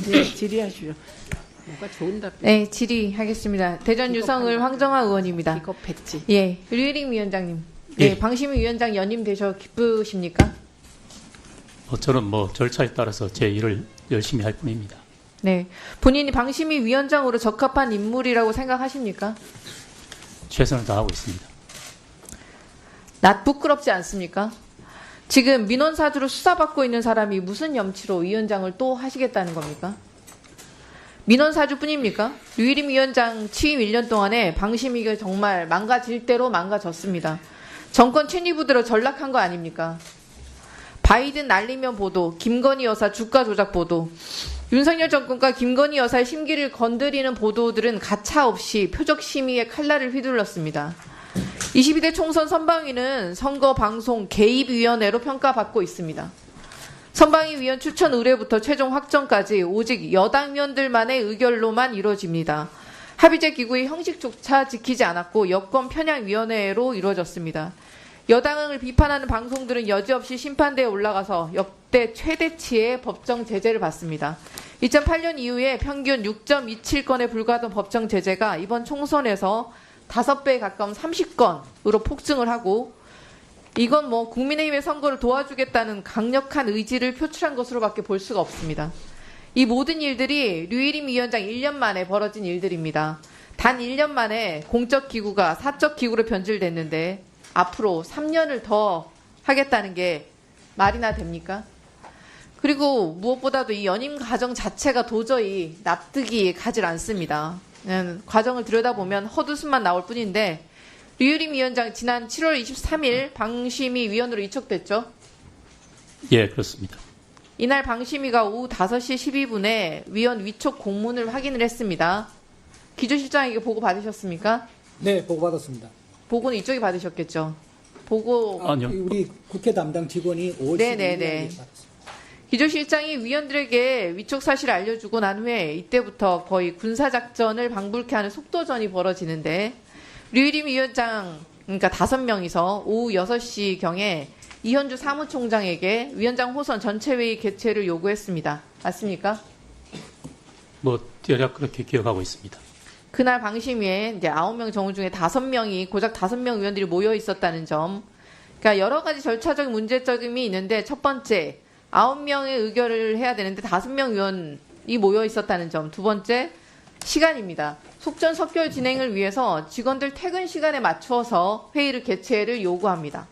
네, 질의하시오. 뭐가 좋은 답변. 네, 질의하겠습니다. 대전 유성을 황정화 의원입니다. 비겁했지. 예, 류일임 위원장님. 예, 예. 방심위 위원장 연임 되셔 기쁘십니까? 저는 뭐 절차에 따라서 제 일을 열심히 할 뿐입니다. 네, 본인이 방심위 위원장으로 적합한 인물이라고 생각하십니까? 최선을 다하고 있습니다. 낯 부끄럽지 않습니까? 지금 민원사주로 수사받고 있는 사람이 무슨 염치로 위원장을 또 하시겠다는 겁니까? 민원사주뿐입니까? 류일임 위원장 취임 1년 동안에 방심위가 정말 망가질 대로 망가졌습니다. 정권 책임부 들어 전락한 거 아닙니까? 바이든 날리면 보도, 김건희 여사 주가 조작 보도, 윤석열 정권과 김건희 여사의 심기를 건드리는 보도들은 가차없이 표적 심의의 칼날을 휘둘렀습니다. 22대 총선 선방위는 선거방송 개입위원회로 평가받고 있습니다. 선방위 위원 추천 의뢰부터 최종 확정까지 오직 여당 위원들만의 의결로만 이루어집니다. 합의제 기구의 형식조차 지키지 않았고 여권 편향위원회로 이루어졌습니다. 여당을 비판하는 방송들은 여지없이 심판대에 올라가서 역대 최대치의 법정 제재를 받습니다. 2008년 이후에 평균 6.27건에 불과하던 법정 제재가 이번 총선에서 5배에 가까운 30건으로 폭증을 하고, 이건 뭐 국민의힘의 선거를 도와주겠다는 강력한 의지를 표출한 것으로밖에 볼 수가 없습니다. 이 모든 일들이 류일임 위원장 1년 만에 벌어진 일들입니다. 단 1년 만에 공적 기구가 사적 기구로 변질됐는데 앞으로 3년을 더 하겠다는 게 말이나 됩니까? 그리고 무엇보다도 이 연임 과정 자체가 도저히 납득이 가질 않습니다. 과정을 들여다보면 헛웃음만 나올 뿐인데, 류일임 위원장 지난 7월 23일 방심위 위원으로 이촉됐죠? 예, 그렇습니다. 이날 방심위가 오후 5시 12분에 위원 위촉 공문을 확인을 했습니다. 기조실장에게 보고 받으셨습니까? 네, 보고받았습니다. 보고는 이쪽이 받으셨겠죠? 보고 아니요. 우리 국회 담당 직원이 5월 네네네. 12일에 받았습니다. 기조실장이 위원들에게 위촉 사실을 알려주고 난 후에 이때부터 거의 군사작전을 방불케 하는 속도전이 벌어지는데, 류일임 위원장, 그러니까 5명이서 오후 6시경에 이현주 사무총장에게 위원장 호선 전체회의 개최를 요구했습니다. 맞습니까? 뭐 대략 그렇게 기억하고 있습니다. 그날 방심위에 이제 9명 정원 중에 5명이 고작 5명 위원들이 모여 있었다는 점. 그러니까 여러 가지 절차적인 문제점이 있는데, 첫 번째, 9명의 의결을 해야 되는데 5명 위원이 모여 있었다는 점. 두 번째, 시간입니다. 속전속결 진행을 위해서 직원들 퇴근 시간에 맞춰서 회의를 개최를 요구합니다.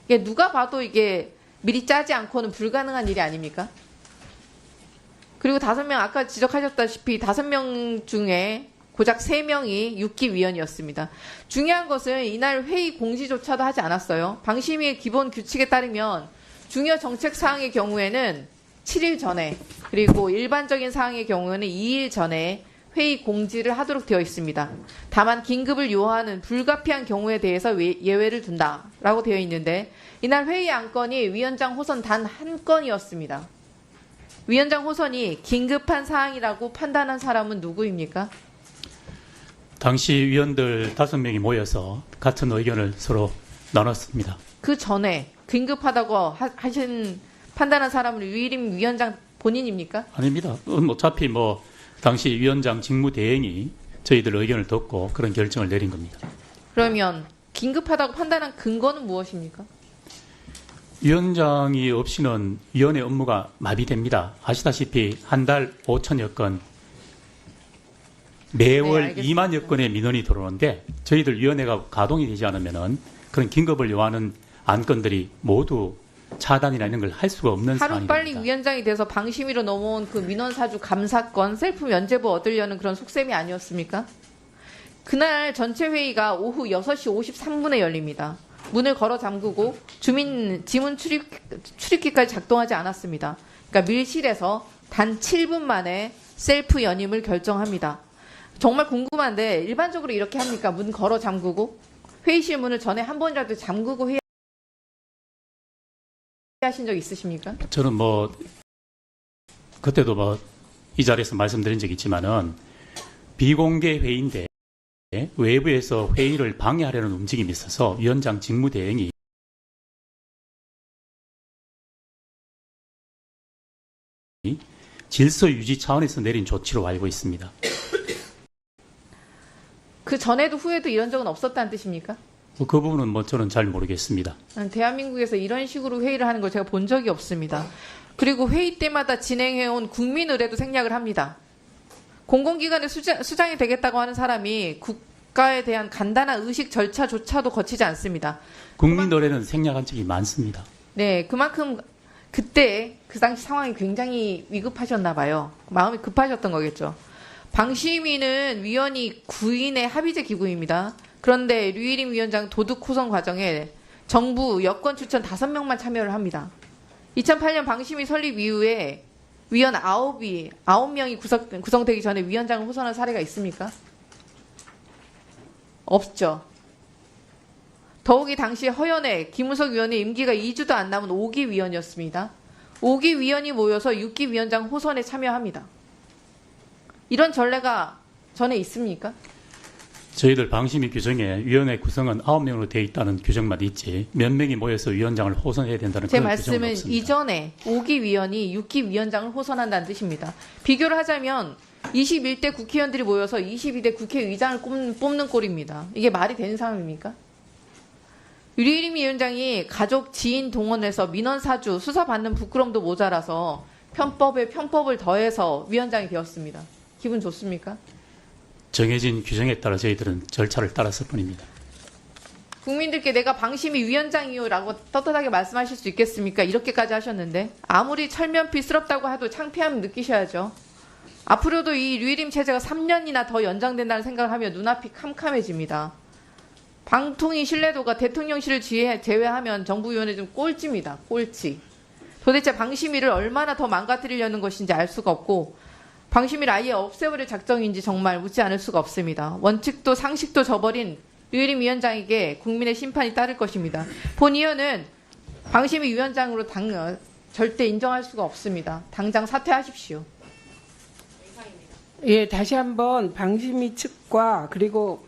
이게 누가 봐도 이게 미리 짜지 않고는 불가능한 일이 아닙니까? 그리고 5명, 아까 지적하셨다시피 5명 중에 고작 3명이 6기 위원이었습니다. 중요한 것은 이날 회의 공지조차도 하지 않았어요. 방심위의 기본 규칙에 따르면 중요 정책 사항의 경우에는 7일 전에, 그리고 일반적인 사항의 경우에는 2일 전에 회의 공지를 하도록 되어 있습니다. 다만 긴급을 요하는 불가피한 경우에 대해서 예외를 둔다라고 되어 있는데, 이날 회의 안건이 위원장 호선 단 한 건이었습니다. 위원장 호선이 긴급한 사항이라고 판단한 사람은 누구입니까? 당시 위원들 5명이 모여서 같은 의견을 서로 나눴습니다. 그 전에 긴급하다고 하신 판단한 사람은 류일임 위원장 본인입니까? 아닙니다. 어차피 뭐 당시 위원장 직무대행이 저희들 의견을 듣고 그런 결정을 내린 겁니다. 그러면 긴급하다고 판단한 근거는 무엇입니까? 위원장이 없이는 위원회 업무가 마비됩니다. 아시다시피 한 달 5천여 건, 매월 네, 2만여 건의 민원이 들어오는데 저희들 위원회가 가동이 되지 않으면은 그런 긴급을 요하는 안건들이 모두 차단이나 이런 걸 할 수가 없는 상황이 하루빨리 됩니다. 위원장이 돼서 방심위로 넘어온 그 민원사주 감사건 셀프 면제부 얻으려는 그런 속셈이 아니었습니까? 그날 전체 회의가 오후 6시 53분에 열립니다. 문을 걸어 잠그고 지문 출입기까지 작동하지 않았습니다. 그러니까 밀실에서 단 7분 만에 셀프 연임을 결정합니다. 정말 궁금한데, 일반적으로 이렇게 합니까? 문 걸어 잠그고? 회의실 문을 전에 한 번이라도 잠그고 하신 적 있으십니까? 저는 뭐 그때도 뭐 이 자리에서 말씀드린 적이 있지만은 비공개 회의인데 외부에서 회의를 방해하려는 움직임이 있어서 위원장 직무대행이 질서 유지 차원에서 내린 조치로 알고 있습니다. 그 전에도 후에도 이런 적은 없었다는 뜻입니까? 그 부분은 저는 잘 모르겠습니다. 대한민국에서 이런 식으로 회의를 하는 걸 제가 본 적이 없습니다. 그리고 회의 때마다 진행해온 국민의례도 생략을 합니다. 공공기관의 수장이 되겠다고 하는 사람이 국가에 대한 간단한 의식 절차조차도 거치지 않습니다. 국민노래는 생략한 적이 많습니다. 네, 그만큼 그때 그 당시 상황이 굉장히 위급하셨나 봐요. 마음이 급하셨던 거겠죠. 방심위는 위원이 9인의 합의제 기구입니다. 그런데 류일임 위원장 도둑 호선 과정에 정부 여권 추천 5명만 참여를 합니다. 2008년 방심위 설립 이후에 위원 9명이 구성되기 전에 위원장을 호선한 사례가 있습니까? 없죠. 더욱이 당시 허연애, 김우석 위원의 임기가 2주도 안 남은 5기 위원이었습니다. 5기 위원이 모여서 6기 위원장 호선에 참여합니다. 이런 전례가 전에 있습니까? 저희들 방심위 규정에 위원회 구성은 9명으로 되어 있다는 규정만 있지 몇 명이 모여서 위원장을 호선해야 된다는 제 그런 규정은 말씀은 없습니다. 이전에 5기 위원이 6기 위원장을 호선한다는 뜻입니다. 비교를 하자면 21대 국회의원들이 모여서 22대 국회의장을 뽑는 꼴입니다. 이게 말이 되는 상황입니까? 류일임 위원장이 가족 지인 동원해서 민원 사주 수사받는 부끄럼도 모자라서 편법에 편법을 더해서 위원장이 되었습니다. 기분 좋습니까? 정해진 규정에 따라 저희들은 절차를 따랐을 뿐입니다. 국민들께 내가 방심위 위원장이요라고 떳떳하게 말씀하실 수 있겠습니까? 이렇게까지 하셨는데 아무리 철면피스럽다고 해도 창피함을 느끼셔야죠. 앞으로도 이 류일임 체제가 3년이나 더 연장된다는 생각을 하면 눈앞이 캄캄해집니다. 방통위 신뢰도가 대통령실을 제외하면 정부위원회 좀 꼴찌입니다. 꼴찌. 도대체 방심위를 얼마나 더 망가뜨리려는 것인지 알 수가 없고 방심위를 아예 없애버릴 작정인지 정말 묻지 않을 수가 없습니다. 원칙도 상식도 저버린 류일임 위원장에게 국민의 심판이 따를 것입니다. 본 의원은 방심위 위원장으로 절대 인정할 수가 없습니다. 당장 사퇴하십시오. 예, 다시 한번 방심위 측과 그리고